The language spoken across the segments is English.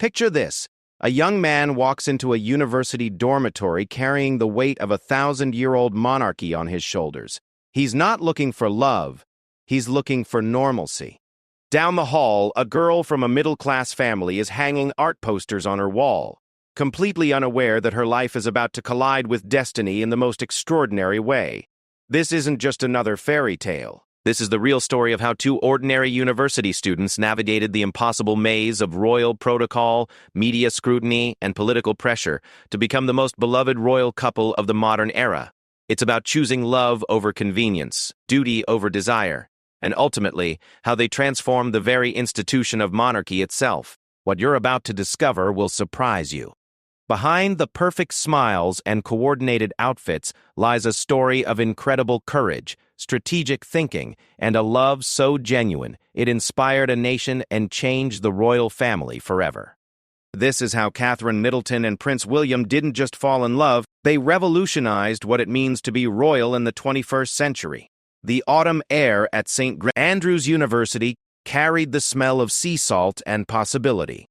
Picture this. A young man walks into a university dormitory carrying the weight of a 1,000-year-old monarchy on his shoulders. He's not looking for love. He's looking for normalcy. Down the hall, a girl from a middle-class family is hanging art posters on her wall, completely unaware that her life is about to collide with destiny in the most extraordinary way. This isn't just another fairy tale. This is the real story of how two ordinary university students navigated the impossible maze of royal protocol, media scrutiny, and political pressure to become the most beloved royal couple of the modern era. It's about choosing love over convenience, duty over desire, and ultimately, how they transformed the very institution of monarchy itself. What you're about to discover will surprise you. Behind the perfect smiles and coordinated outfits lies a story of incredible courage, strategic thinking, and a love so genuine it inspired a nation and changed the royal family forever. This is how Catherine Middleton and Prince William didn't just fall in love, they revolutionized what it means to be royal in the 21st century. The autumn air at St. Andrews University carried the smell of sea salt and possibility.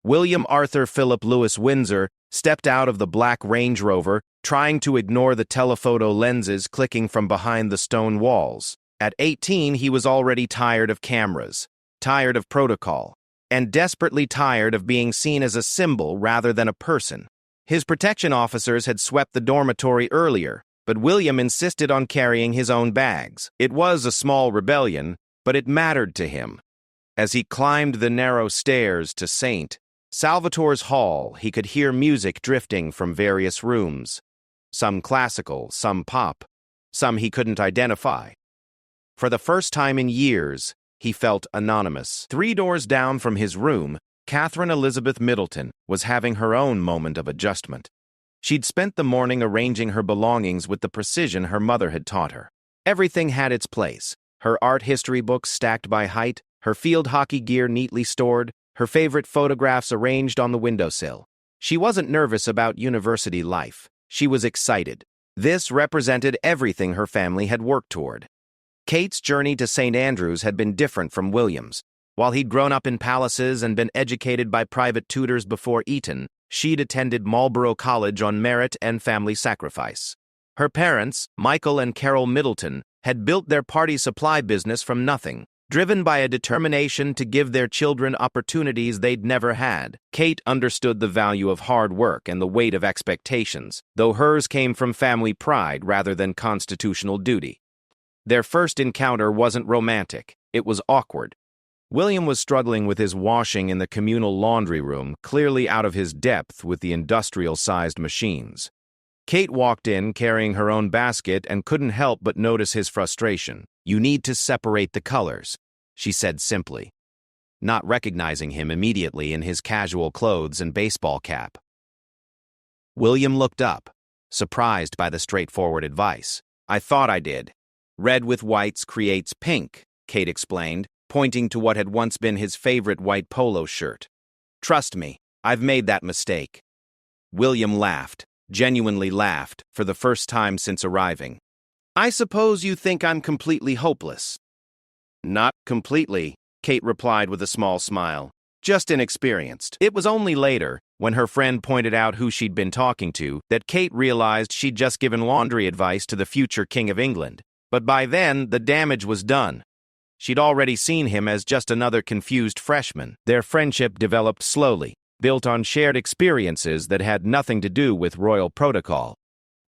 William Arthur Philip Louis Windsor stepped out of the black Range Rover, trying to ignore the telephoto lenses clicking from behind the stone walls. At 18, he was already tired of cameras, tired of protocol, and desperately tired of being seen as a symbol rather than a person. His protection officers had swept the dormitory earlier, but William insisted on carrying his own bags. It was a small rebellion, but it mattered to him. As he climbed the narrow stairs to St. Salvator's Hall, he could hear music drifting from various rooms. Some classical, some pop, some he couldn't identify. For the first time in years, he felt anonymous. 3 doors down from his room, Catherine Elizabeth Middleton was having her own moment of adjustment. She'd spent the morning arranging her belongings with the precision her mother had taught her. Everything had its place. Her art history books stacked by height, her field hockey gear neatly stored, her favorite photographs arranged on the windowsill. She wasn't nervous about university life. She was excited. This represented everything her family had worked toward. Kate's journey to St. Andrews had been different from William's. While he'd grown up in palaces and been educated by private tutors before Eton, she'd attended Marlborough College on merit and family sacrifice. Her parents, Michael and Carol Middleton, had built their party supply business from nothing, driven by a determination to give their children opportunities they'd never had. Kate understood the value of hard work and the weight of expectations, though hers came from family pride rather than constitutional duty. Their first encounter wasn't romantic, it was awkward. William was struggling with his washing in the communal laundry room, clearly out of his depth with the industrial-sized machines. Kate walked in carrying her own basket and couldn't help but notice his frustration. "You need to separate the colors," she said simply, not recognizing him immediately in his casual clothes and baseball cap. William looked up, surprised by the straightforward advice. "I thought I did. Red with whites creates pink," Kate explained, pointing to what had once been his favorite white polo shirt. "Trust me, I've made that mistake." William laughed, genuinely laughed, for the first time since arriving. "I suppose you think I'm completely hopeless." "Not completely," Kate replied with a small smile. "Just inexperienced." It was only later, when her friend pointed out who she'd been talking to, that Kate realized she'd just given laundry advice to the future King of England. But by then, the damage was done. She'd already seen him as just another confused freshman. Their friendship developed slowly, built on shared experiences that had nothing to do with royal protocol.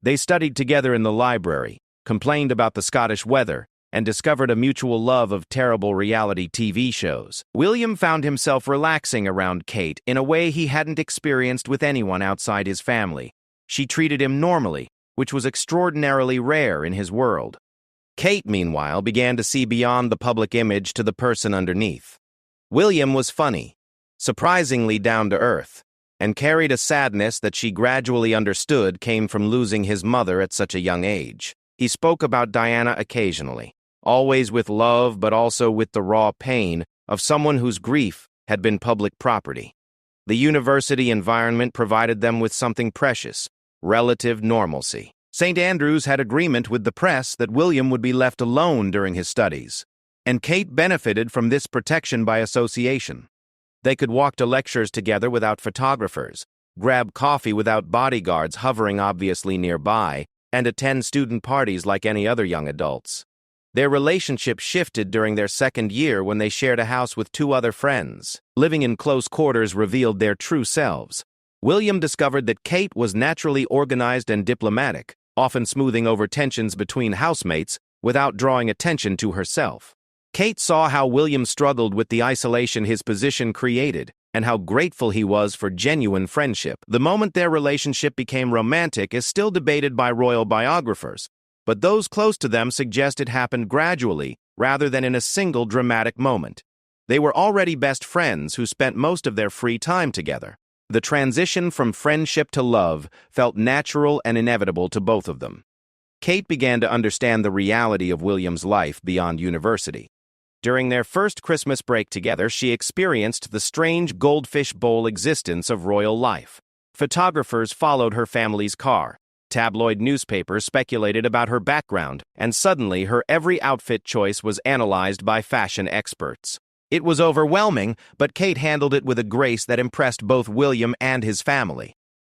They studied together in the library, complained about the Scottish weather, and discovered a mutual love of terrible reality TV shows. William found himself relaxing around Kate in a way he hadn't experienced with anyone outside his family. She treated him normally, which was extraordinarily rare in his world. Kate, meanwhile, began to see beyond the public image to the person underneath. William was funny, surprisingly down-to-earth, and carried a sadness that she gradually understood came from losing his mother at such a young age. He spoke about Diana occasionally, always with love but also with the raw pain of someone whose grief had been public property. The university environment provided them with something precious, relative normalcy. St. Andrews had agreement with the press that William would be left alone during his studies, and Kate benefited from this protection by association. They could walk to lectures together without photographers, grab coffee without bodyguards hovering obviously nearby, and attend student parties like any other young adults. Their relationship shifted during their second year when they shared a house with two other friends. Living in close quarters revealed their true selves. William discovered that Kate was naturally organized and diplomatic, often smoothing over tensions between housemates without drawing attention to herself. Kate saw how William struggled with the isolation his position created, and how grateful he was for genuine friendship. The moment their relationship became romantic is still debated by royal biographers, but those close to them suggest it happened gradually rather than in a single dramatic moment. They were already best friends who spent most of their free time together. The transition from friendship to love felt natural and inevitable to both of them. Kate began to understand the reality of William's life beyond university. During their first Christmas break together, she experienced the strange goldfish bowl existence of royal life. Photographers followed her family's car. Tabloid newspapers speculated about her background, and suddenly her every outfit choice was analyzed by fashion experts. It was overwhelming, but Kate handled it with a grace that impressed both William and his family.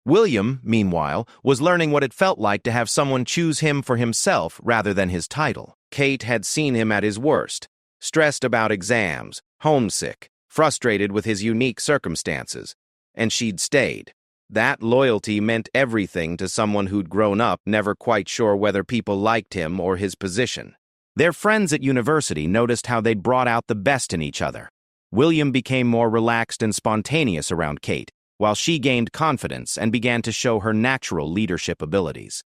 William, meanwhile, was learning what it felt like to have someone choose him for himself rather than his title. Kate had seen him at his worst, stressed about exams, homesick, frustrated with his unique circumstances, and she'd stayed. That loyalty meant everything to someone who'd grown up never quite sure whether people liked him or his position. Their friends at university noticed how they'd brought out the best in each other. William became more relaxed and spontaneous around Kate, while she gained confidence and began to show her natural leadership abilities.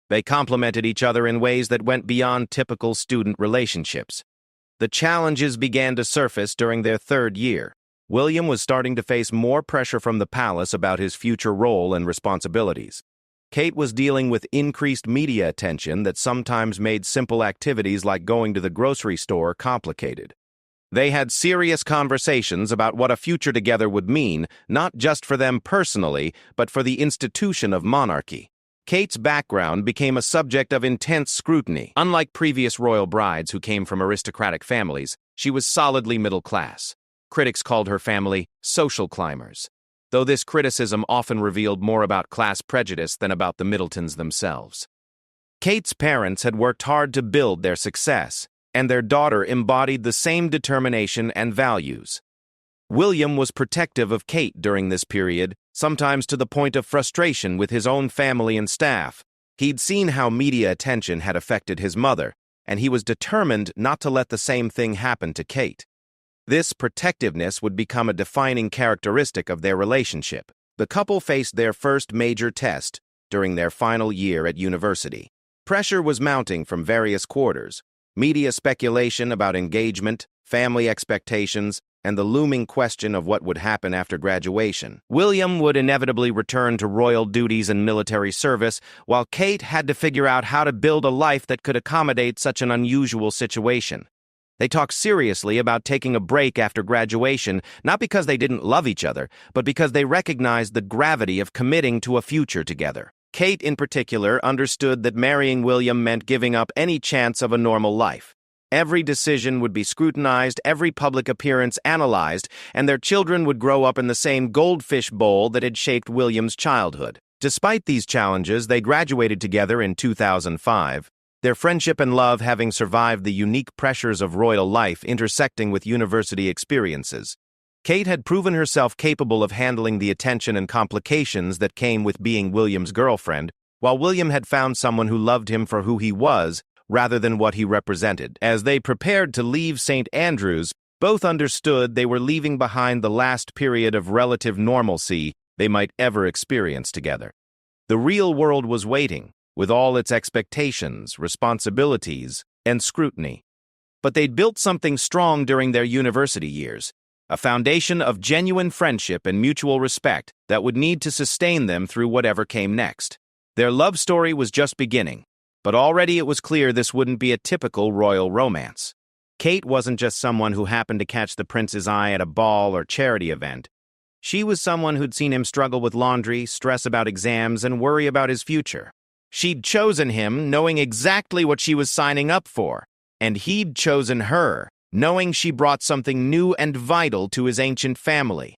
They complemented each other in ways that went beyond typical student relationships. The challenges began to surface during their third year. William was starting to face more pressure from the palace about his future role and responsibilities. Kate was dealing with increased media attention that sometimes made simple activities like going to the grocery store complicated. They had serious conversations about what a future together would mean, not just for them personally, but for the institution of monarchy. Kate's background became a subject of intense scrutiny. Unlike previous royal brides who came from aristocratic families, she was solidly middle class. Critics called her family social climbers, though this criticism often revealed more about class prejudice than about the Middletons themselves. Kate's parents had worked hard to build their success, and their daughter embodied the same determination and values. William was protective of Kate during this period, sometimes to the point of frustration with his own family and staff. He'd seen how media attention had affected his mother, and he was determined not to let the same thing happen to Kate. This protectiveness would become a defining characteristic of their relationship. The couple faced their first major test during their final year at university. Pressure was mounting from various quarters. Media speculation about engagement, family expectations, and the looming question of what would happen after graduation. William would inevitably return to royal duties and military service, while Kate had to figure out how to build a life that could accommodate such an unusual situation. They talked seriously about taking a break after graduation, not because they didn't love each other, but because they recognized the gravity of committing to a future together. Kate, in particular, understood that marrying William meant giving up any chance of a normal life. Every decision would be scrutinized, every public appearance analyzed, and their children would grow up in the same goldfish bowl that had shaped William's childhood. Despite these challenges, they graduated together in 2005. Their friendship and love having survived the unique pressures of royal life intersecting with university experiences. Kate had proven herself capable of handling the attention and complications that came with being William's girlfriend, while William had found someone who loved him for who he was rather than what he represented. As they prepared to leave St. Andrews, both understood they were leaving behind the last period of relative normalcy they might ever experience together. The real world was waiting, with all its expectations, responsibilities, and scrutiny. But they'd built something strong during their university years, a foundation of genuine friendship and mutual respect that would need to sustain them through whatever came next. Their love story was just beginning, but already it was clear this wouldn't be a typical royal romance. Kate wasn't just someone who happened to catch the prince's eye at a ball or charity event. She was someone who'd seen him struggle with laundry, stress about exams, and worry about his future. She'd chosen him knowing exactly what she was signing up for, and he'd chosen her, knowing she brought something new and vital to his ancient family.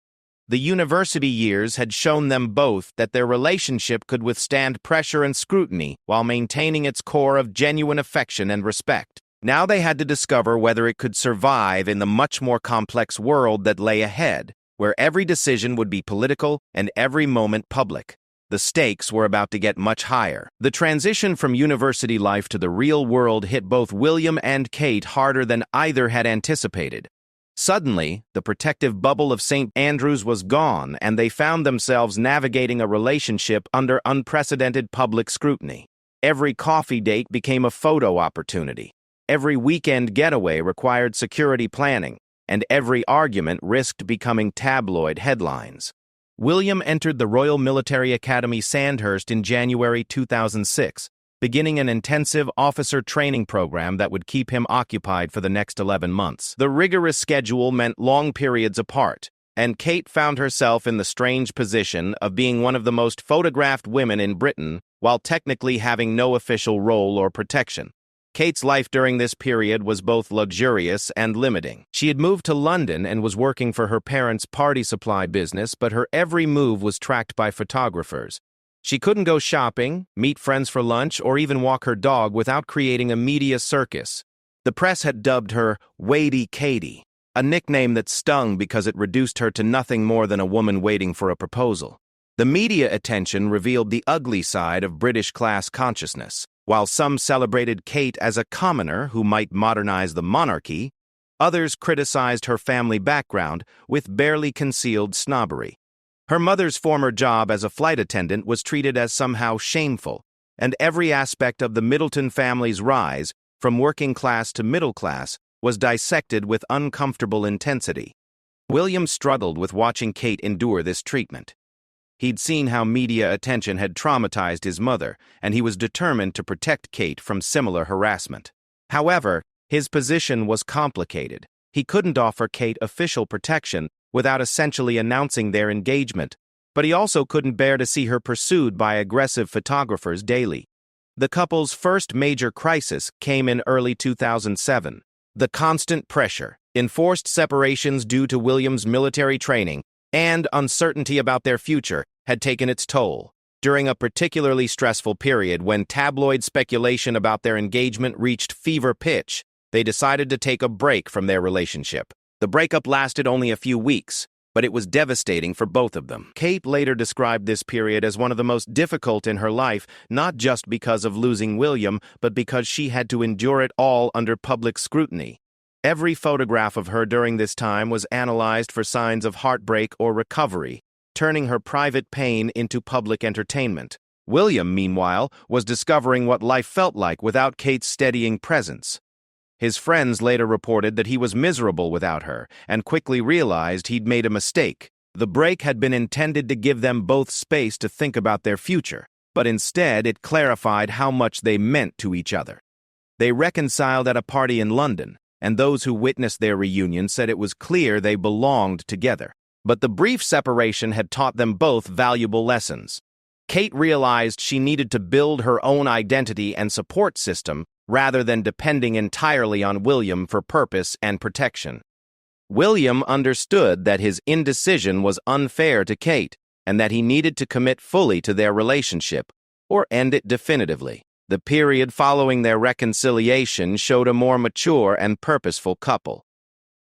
The university years had shown them both that their relationship could withstand pressure and scrutiny while maintaining its core of genuine affection and respect. Now they had to discover whether it could survive in the much more complex world that lay ahead, where every decision would be political and every moment public. The stakes were about to get much higher. The transition from university life to the real world hit both William and Kate harder than either had anticipated. Suddenly, the protective bubble of St. Andrews was gone, and they found themselves navigating a relationship under unprecedented public scrutiny. Every coffee date became a photo opportunity. Every weekend getaway required security planning, and every argument risked becoming tabloid headlines. William entered the Royal Military Academy Sandhurst in January 2006, beginning an intensive officer training program that would keep him occupied for the next 11 months. The rigorous schedule meant long periods apart, and Kate found herself in the strange position of being one of the most photographed women in Britain while technically having no official role or protection. Kate's life during this period was both luxurious and limiting. She had moved to London and was working for her parents' party supply business, but her every move was tracked by photographers. She couldn't go shopping, meet friends for lunch, or even walk her dog without creating a media circus. The press had dubbed her Weighty Katie, a nickname that stung because it reduced her to nothing more than a woman waiting for a proposal. The media attention revealed the ugly side of British class consciousness. While some celebrated Kate as a commoner who might modernize the monarchy, others criticized her family background with barely concealed snobbery. Her mother's former job as a flight attendant was treated as somehow shameful, and every aspect of the Middleton family's rise, from working class to middle class, was dissected with uncomfortable intensity. William struggled with watching Kate endure this treatment. He'd seen how media attention had traumatized his mother, and he was determined to protect Kate from similar harassment. However, his position was complicated. He couldn't offer Kate official protection without essentially announcing their engagement, but he also couldn't bear to see her pursued by aggressive photographers daily. The couple's first major crisis came in early 2007. The constant pressure, enforced separations due to William's military training, and uncertainty about their future had taken its toll. During a particularly stressful period when tabloid speculation about their engagement reached fever pitch, they decided to take a break from their relationship. The breakup lasted only a few weeks, but it was devastating for both of them. Kate later described this period as one of the most difficult in her life, not just because of losing William, but because she had to endure it all under public scrutiny. Every photograph of her during this time was analyzed for signs of heartbreak or recovery, turning her private pain into public entertainment. William, meanwhile, was discovering what life felt like without Kate's steadying presence. His friends later reported that he was miserable without her, and quickly realized he'd made a mistake. The break had been intended to give them both space to think about their future, but instead it clarified how much they meant to each other. They reconciled at a party in London, and those who witnessed their reunion said it was clear they belonged together. But the brief separation had taught them both valuable lessons. Kate realized she needed to build her own identity and support system rather than depending entirely on William for purpose and protection. William understood that his indecision was unfair to Kate and that he needed to commit fully to their relationship or end it definitively. The period following their reconciliation showed a more mature and purposeful couple.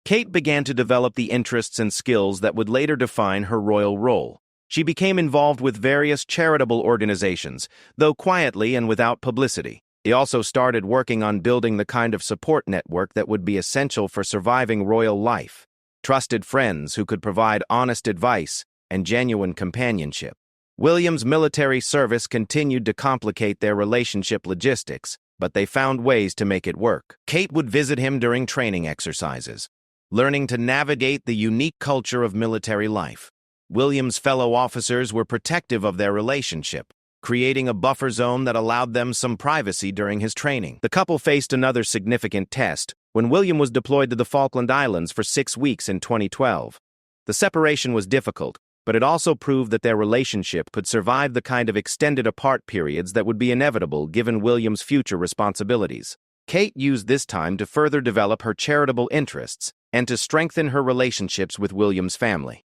Kate began to develop the interests and skills that would later define her royal role. She became involved with various charitable organizations, though quietly and without publicity. He also started working on building the kind of support network that would be essential for surviving royal life. Trusted friends who could provide honest advice and genuine companionship. William's military service continued to complicate their relationship logistics, but they found ways to make it work. Kate would visit him during training exercises, learning to navigate the unique culture of military life. William's fellow officers were protective of their relationship, creating a buffer zone that allowed them some privacy during his training. The couple faced another significant test when William was deployed to the Falkland Islands for 6 weeks in 2012. The separation was difficult, but it also proved that their relationship could survive the kind of extended apart periods that would be inevitable given William's future responsibilities. Kate used this time to further develop her charitable interests and to strengthen her relationships with William's family.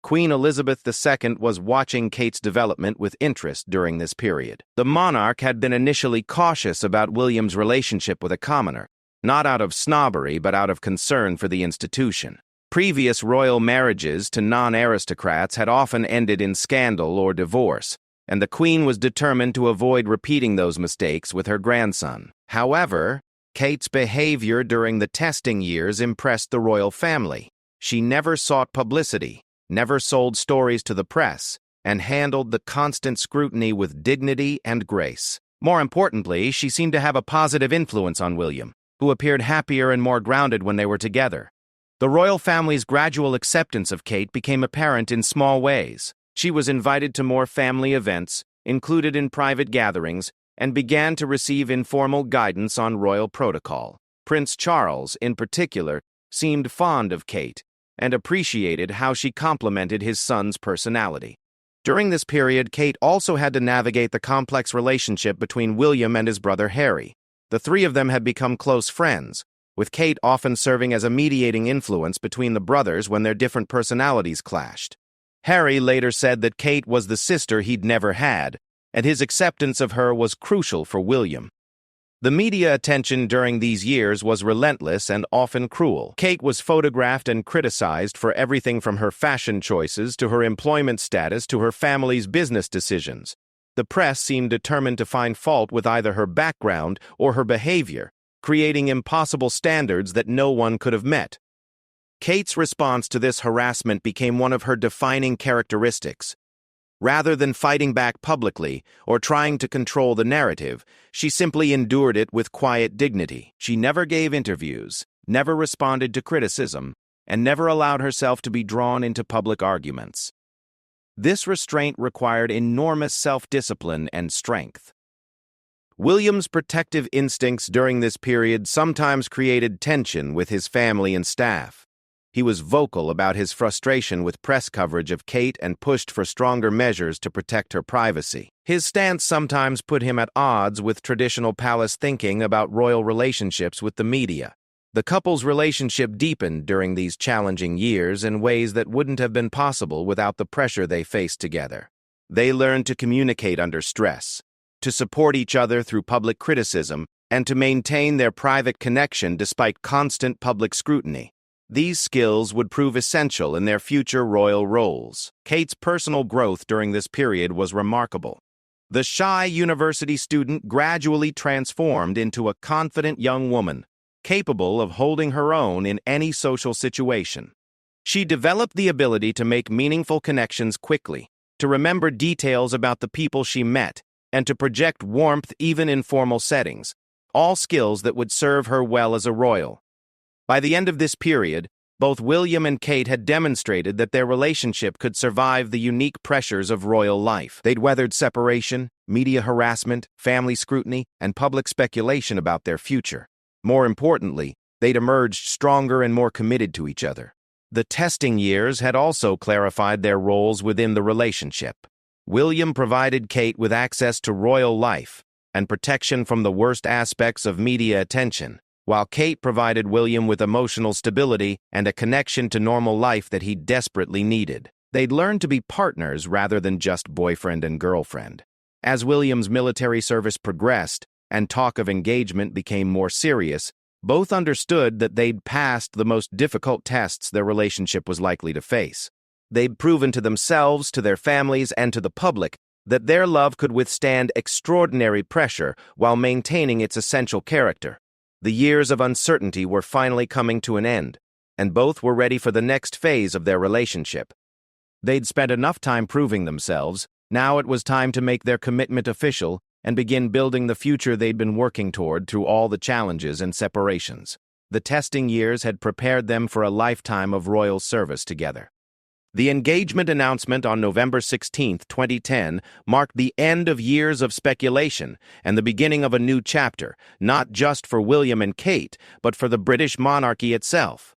Queen Elizabeth II was watching Kate's development with interest during this period. The monarch had been initially cautious about William's relationship with a commoner, not out of snobbery but out of concern for the institution. Previous royal marriages to non-aristocrats had often ended in scandal or divorce, and the Queen was determined to avoid repeating those mistakes with her grandson. However, Kate's behavior during the testing years impressed the royal family. She never sought publicity, never sold stories to the press, and handled the constant scrutiny with dignity and grace. More importantly, she seemed to have a positive influence on William, who appeared happier and more grounded when they were together. The royal family's gradual acceptance of Kate became apparent in small ways. She was invited to more family events, included in private gatherings, and began to receive informal guidance on royal protocol. Prince Charles, in particular, seemed fond of Kate and appreciated how she complemented his son's personality. During this period, Kate also had to navigate the complex relationship between William and his brother Harry. The three of them had become close friends, with Kate often serving as a mediating influence between the brothers when their different personalities clashed. Harry later said that Kate was the sister he'd never had, and his acceptance of her was crucial for William. The media attention during these years was relentless and often cruel. Kate was photographed and criticized for everything from her fashion choices to her employment status to her family's business decisions. The press seemed determined to find fault with either her background or her behavior, creating impossible standards that no one could have met. Kate's response to this harassment became one of her defining characteristics. Rather than fighting back publicly or trying to control the narrative, she simply endured it with quiet dignity. She never gave interviews, never responded to criticism, and never allowed herself to be drawn into public arguments. This restraint required enormous self-discipline and strength. William's protective instincts during this period sometimes created tension with his family and staff. He was vocal about his frustration with press coverage of Kate and pushed for stronger measures to protect her privacy. His stance sometimes put him at odds with traditional palace thinking about royal relationships with the media. The couple's relationship deepened during these challenging years in ways that wouldn't have been possible without the pressure they faced together. They learned to communicate under stress, to support each other through public criticism, and to maintain their private connection despite constant public scrutiny. These skills would prove essential in their future royal roles. Kate's personal growth during this period was remarkable. The shy university student gradually transformed into a confident young woman, capable of holding her own in any social situation. She developed the ability to make meaningful connections quickly, to remember details about the people she met, and to project warmth even in formal settings, all skills that would serve her well as a royal. By the end of this period, both William and Kate had demonstrated that their relationship could survive the unique pressures of royal life. They'd weathered separation, media harassment, family scrutiny, and public speculation about their future. More importantly, they'd emerged stronger and more committed to each other. The testing years had also clarified their roles within the relationship. William provided Kate with access to royal life and protection from the worst aspects of media attention, while Kate provided William with emotional stability and a connection to normal life that he desperately needed. They'd learned to be partners rather than just boyfriend and girlfriend. As William's military service progressed and talk of engagement became more serious, both understood that they'd passed the most difficult tests their relationship was likely to face. They'd proven to themselves, to their families, and to the public that their love could withstand extraordinary pressure while maintaining its essential character. The years of uncertainty were finally coming to an end, and both were ready for the next phase of their relationship. They'd spent enough time proving themselves. Now it was time to make their commitment official and begin building the future they'd been working toward through all the challenges and separations. The testing years had prepared them for a lifetime of royal service together. The engagement announcement on November 16, 2010, marked the end of years of speculation and the beginning of a new chapter, not just for William and Kate, but for the British monarchy itself.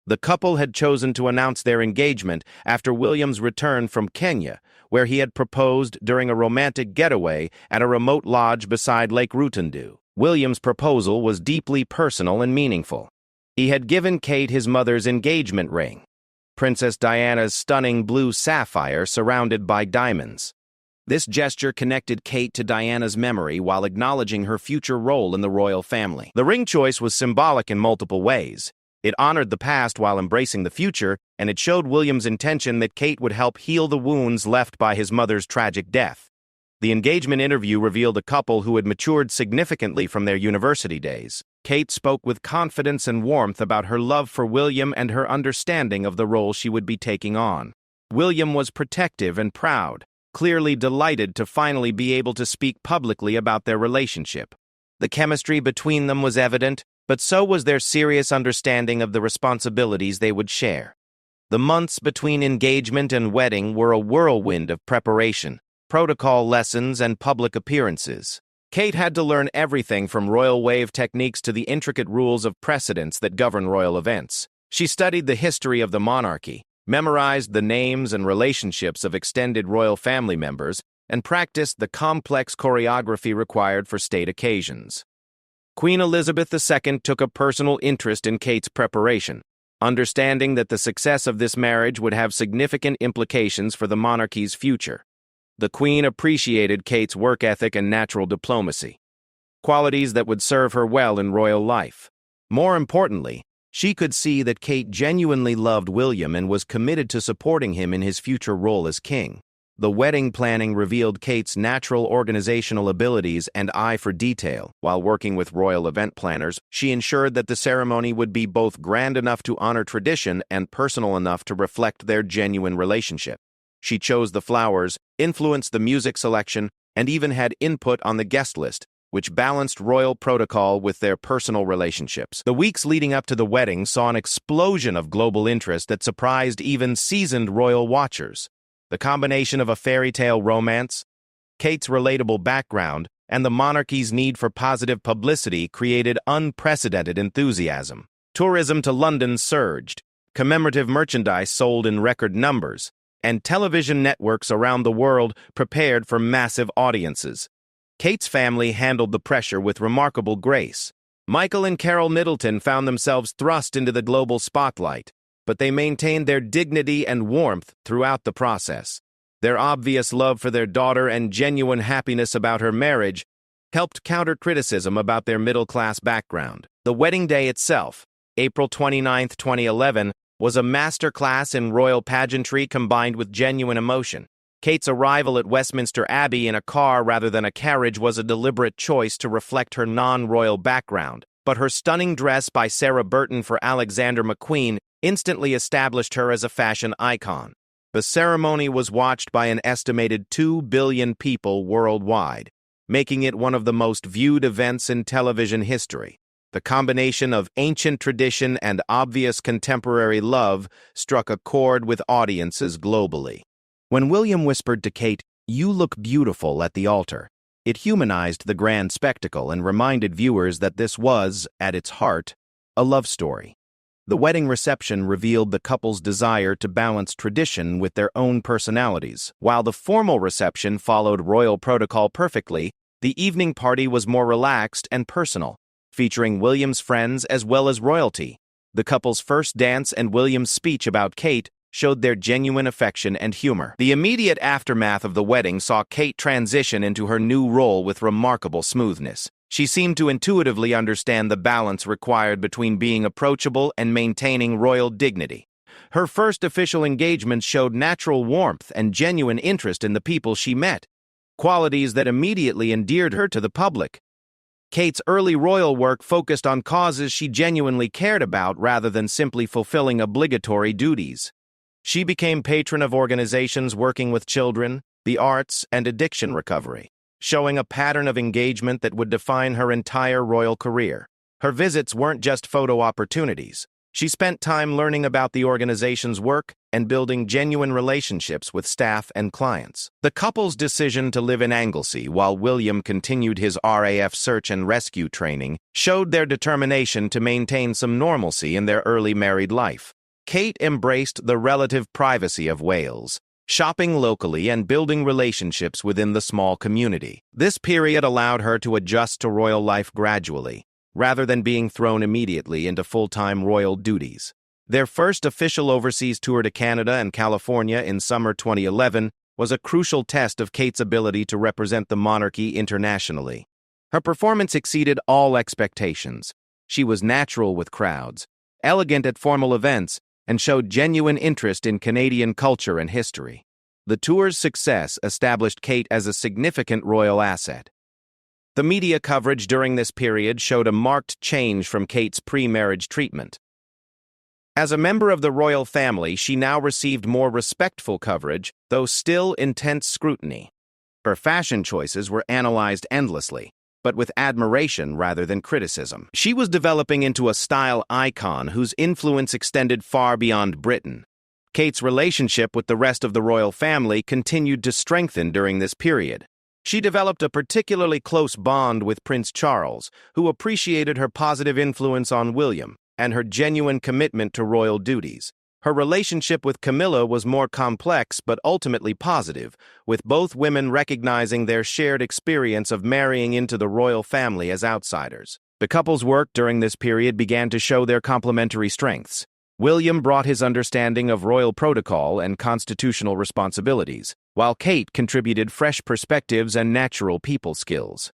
The couple had chosen to announce their engagement after William's return from Kenya, where he had proposed during a romantic getaway at a remote lodge beside Lake Rutundu. William's proposal was deeply personal and meaningful. He had given Kate his mother's engagement ring, Princess Diana's stunning blue sapphire surrounded by diamonds. This gesture connected Kate to Diana's memory while acknowledging her future role in the royal family. The ring choice was symbolic in multiple ways. It honored the past while embracing the future, and it showed William's intention that Kate would help heal the wounds left by his mother's tragic death. The engagement interview revealed a couple who had matured significantly from their university days. Kate spoke with confidence and warmth about her love for William and her understanding of the role she would be taking on. William was protective and proud, clearly delighted to finally be able to speak publicly about their relationship. The chemistry between them was evident, but so was their serious understanding of the responsibilities they would share. The months between engagement and wedding were a whirlwind of preparation, protocol lessons, and public appearances. Kate had to learn everything from royal wave techniques to the intricate rules of precedence that govern royal events. She studied the history of the monarchy, memorized the names and relationships of extended royal family members, and practiced the complex choreography required for state occasions. Queen Elizabeth II took a personal interest in Kate's preparation, understanding that the success of this marriage would have significant implications for the monarchy's future. The Queen appreciated Kate's work ethic and natural diplomacy, qualities that would serve her well in royal life. More importantly, she could see that Kate genuinely loved William and was committed to supporting him in his future role as king. The wedding planning revealed Kate's natural organizational abilities and eye for detail. While working with royal event planners, she ensured that the ceremony would be both grand enough to honor tradition and personal enough to reflect their genuine relationship. She chose the flowers, influenced the music selection, and even had input on the guest list, which balanced royal protocol with their personal relationships. The weeks leading up to the wedding saw an explosion of global interest that surprised even seasoned royal watchers. The combination of a fairy tale romance, Kate's relatable background, and the monarchy's need for positive publicity created unprecedented enthusiasm. Tourism to London surged, commemorative merchandise sold in record numbers, and television networks around the world prepared for massive audiences. Kate's family handled the pressure with remarkable grace. Michael and Carol Middleton found themselves thrust into the global spotlight, but they maintained their dignity and warmth throughout the process. Their obvious love for their daughter and genuine happiness about her marriage helped counter criticism about their middle-class background. The wedding day itself, April 29, 2011, was a masterclass in royal pageantry combined with genuine emotion. Kate's arrival at Westminster Abbey in a car rather than a carriage was a deliberate choice to reflect her non-royal background, but her stunning dress by Sarah Burton for Alexander McQueen instantly established her as a fashion icon. The ceremony was watched by an estimated 2 billion people worldwide, making it one of the most viewed events in television history. The combination of ancient tradition and obvious contemporary love struck a chord with audiences globally. When William whispered to Kate, "You look beautiful," at the altar, it humanized the grand spectacle and reminded viewers that this was, at its heart, a love story. The wedding reception revealed the couple's desire to balance tradition with their own personalities. While the formal reception followed royal protocol perfectly, the evening party was more relaxed and personal, featuring William's friends as well as royalty. The couple's first dance and William's speech about Kate showed their genuine affection and humor. The immediate aftermath of the wedding saw Kate transition into her new role with remarkable smoothness. She seemed to intuitively understand the balance required between being approachable and maintaining royal dignity. Her first official engagement showed natural warmth and genuine interest in the people she met, qualities that immediately endeared her to the public. Kate's early royal work focused on causes she genuinely cared about rather than simply fulfilling obligatory duties. She became patron of organizations working with children, the arts, and addiction recovery, showing a pattern of engagement that would define her entire royal career. Her visits weren't just photo opportunities. She spent time learning about the organization's work and building genuine relationships with staff and clients. The couple's decision to live in Anglesey while William continued his RAF search and rescue training showed their determination to maintain some normalcy in their early married life. Kate embraced the relative privacy of Wales, shopping locally and building relationships within the small community. This period allowed her to adjust to royal life gradually, rather than being thrown immediately into full-time royal duties. Their first official overseas tour to Canada and California in summer 2011 was a crucial test of Kate's ability to represent the monarchy internationally. Her performance exceeded all expectations. She was natural with crowds, elegant at formal events, and showed genuine interest in Canadian culture and history. The tour's success established Kate as a significant royal asset. The media coverage during this period showed a marked change from Kate's pre-marriage treatment. As a member of the royal family, she now received more respectful coverage, though still intense scrutiny. Her fashion choices were analyzed endlessly, but with admiration rather than criticism. She was developing into a style icon whose influence extended far beyond Britain. Kate's relationship with the rest of the royal family continued to strengthen during this period. She developed a particularly close bond with Prince Charles, who appreciated her positive influence on William and her genuine commitment to royal duties. Her relationship with Camilla was more complex but ultimately positive, with both women recognizing their shared experience of marrying into the royal family as outsiders. The couple's work during this period began to show their complementary strengths. William brought his understanding of royal protocol and constitutional responsibilities, while Kate contributed fresh perspectives and natural people skills.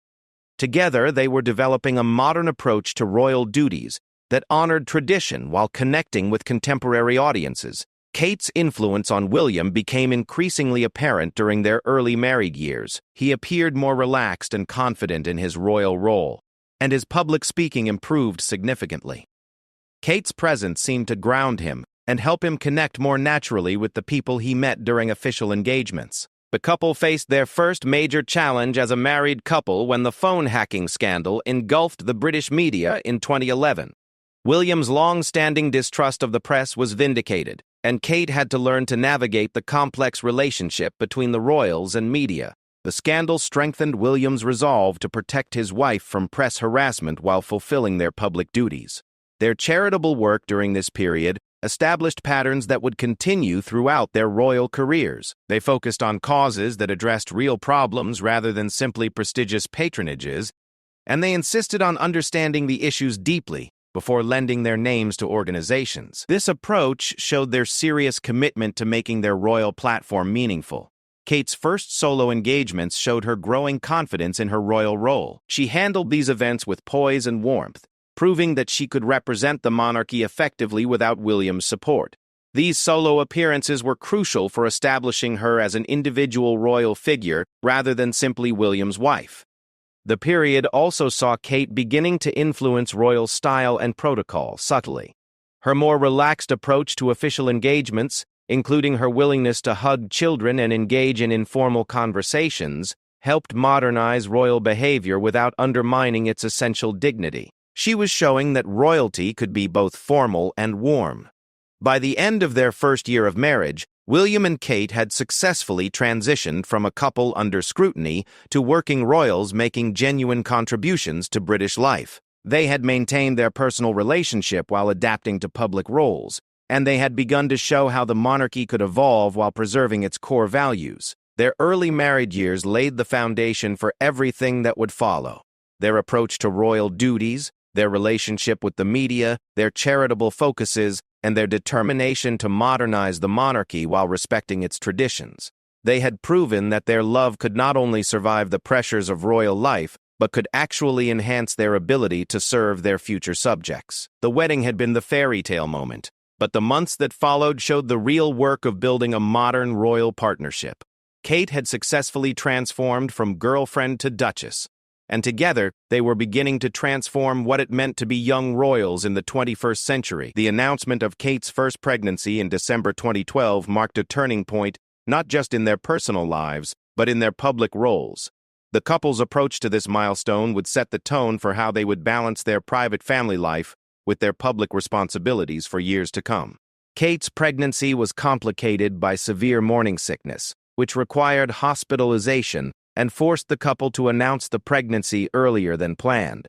Together, they were developing a modern approach to royal duties that honored tradition while connecting with contemporary audiences. Kate's influence on William became increasingly apparent during their early married years. He appeared more relaxed and confident in his royal role, and his public speaking improved significantly. Kate's presence seemed to ground him and help him connect more naturally with the people he met during official engagements. The couple faced their first major challenge as a married couple when the phone hacking scandal engulfed the British media in 2011. William's long-standing distrust of the press was vindicated, and Kate had to learn to navigate the complex relationship between the royals and media. The scandal strengthened William's resolve to protect his wife from press harassment while fulfilling their public duties. Their charitable work during this period established patterns that would continue throughout their royal careers. They focused on causes that addressed real problems rather than simply prestigious patronages, and they insisted on understanding the issues deeply before lending their names to organizations. This approach showed their serious commitment to making their royal platform meaningful. Kate's first solo engagements showed her growing confidence in her royal role. She handled these events with poise and warmth, proving that she could represent the monarchy effectively without William's support. These solo appearances were crucial for establishing her as an individual royal figure rather than simply William's wife. The period also saw Kate beginning to influence royal style and protocol subtly. Her more relaxed approach to official engagements, including her willingness to hug children and engage in informal conversations, helped modernize royal behavior without undermining its essential dignity. She was showing that royalty could be both formal and warm. By the end of their first year of marriage, William and Kate had successfully transitioned from a couple under scrutiny to working royals making genuine contributions to British life. They had maintained their personal relationship while adapting to public roles, and they had begun to show how the monarchy could evolve while preserving its core values. Their early married years laid the foundation for everything that would follow. Their approach to royal duties, their relationship with the media, their charitable focuses, and their determination to modernize the monarchy while respecting its traditions. They had proven that their love could not only survive the pressures of royal life, but could actually enhance their ability to serve their future subjects. The wedding had been the fairy tale moment, but the months that followed showed the real work of building a modern royal partnership. Kate had successfully transformed from girlfriend to duchess, and together they were beginning to transform what it meant to be young royals in the 21st century. The announcement of Kate's first pregnancy in December 2012 marked a turning point not just in their personal lives, but in their public roles. The couple's approach to this milestone would set the tone for how they would balance their private family life with their public responsibilities for years to come. Kate's pregnancy was complicated by severe morning sickness, which required hospitalization and forced the couple to announce the pregnancy earlier than planned.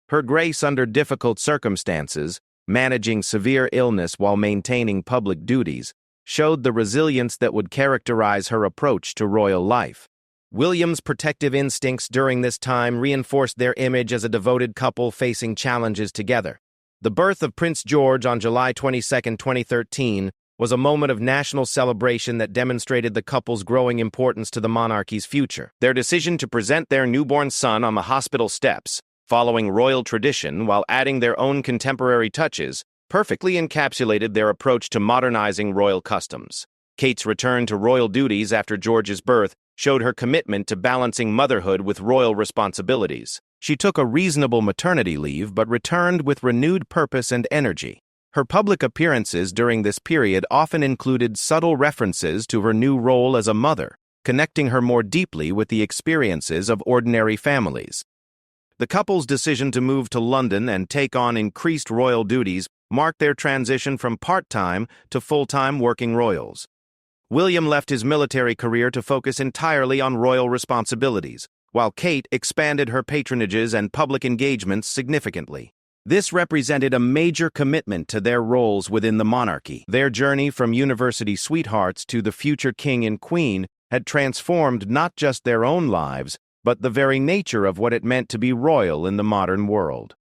Her grace under difficult circumstances, managing severe illness while maintaining public duties, showed the resilience that would characterize her approach to royal life. William's protective instincts during this time reinforced their image as a devoted couple facing challenges together. The birth of Prince George on July 22, 2013, was a moment of national celebration that demonstrated the couple's growing importance to the monarchy's future. Their decision to present their newborn son on the hospital steps, following royal tradition while adding their own contemporary touches, perfectly encapsulated their approach to modernizing royal customs. Kate's return to royal duties after George's birth showed her commitment to balancing motherhood with royal responsibilities. She took a reasonable maternity leave but returned with renewed purpose and energy. Her public appearances during this period often included subtle references to her new role as a mother, connecting her more deeply with the experiences of ordinary families. The couple's decision to move to London and take on increased royal duties marked their transition from part-time to full-time working royals. William left his military career to focus entirely on royal responsibilities, while Kate expanded her patronages and public engagements significantly. This represented a major commitment to their roles within the monarchy. Their journey from university sweethearts to the future king and queen had transformed not just their own lives, but the very nature of what it meant to be royal in the modern world.